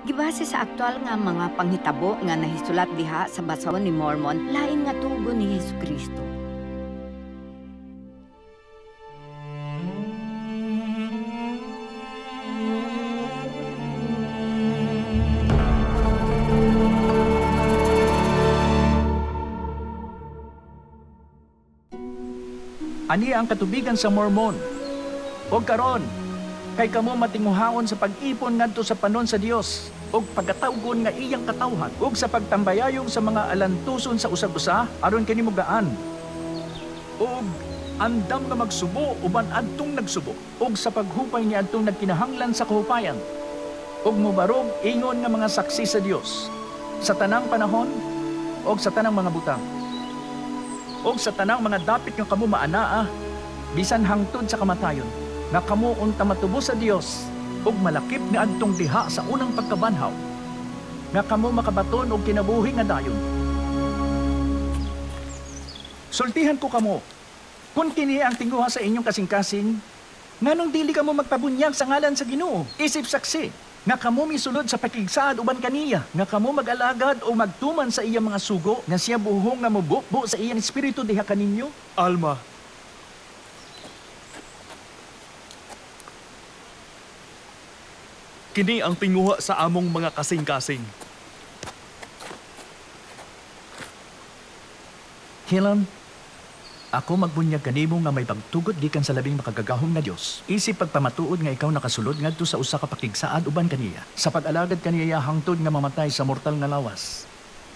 Gibase sa aktual nga mga panghitabo nga nahisulat diha sa basahon ni Mormon, lain nga tugon ni Hesukristo. Ani ang katubigan sa Mormon. O karon, kay kamo matinguhaon sa pag-ipon ngadto sa panon sa Dios, og pagkatawgon nga iyang katawhan, ug sa pagtambayayong sa mga alantuson sa usag-usa aron kini gaan. Og andam nga magsubo uban adtong nagsubo, og sa paghupay ni adtong nagkinahanglan sa kahupayan. Og mobarog ingon nga mga saksi sa Dios sa tanang panahon og sa tanang mga butang. Og sa tanang mga dapit nga kamo maanaa, bisan hangtod sa kamatayon, nga kamo unta matubo sa Dios, og malakip nga adtong diha sa unang pagkabanhaw, nga kamo makabaton og kinabuhi nga dayon. Sultihan ko kamo, kung kini ang tinguha sa inyong kasing-kasing, nganong dili kamo magpabunyag sa ngalan sa Ginoo, isip saksi, nga kamo misulod sa pakigsaad uban kaniya, nga kamo mag-alagad o magtuman sa iyang mga sugo, nga siya buhong nga mabukbo sa iyang espiritu diha kaninyo. Alma, kini ang tinguha sa among mga kasing-kasing. Hilam, ako magbunyag kanimo nga may pagtugot gikan sa labing makagagahom nga Dios. Isip pagpamatuod nga ikaw nakasulod ngadto sa usa ka pakigsaad uban kaniya. Sa pag-alagad kaniya hangtod nga mamatay sa mortal nga lawas.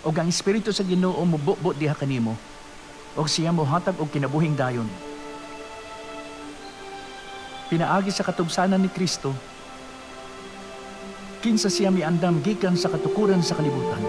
Og ang espiritu sa Ginoo mubukbo diha kanimo. Og siya mohatag og kinabuhing dayon. Pinaagi sa katubsanan ni Kristo, kinsa siya miandam gikan sa katukuran sa kalibutan.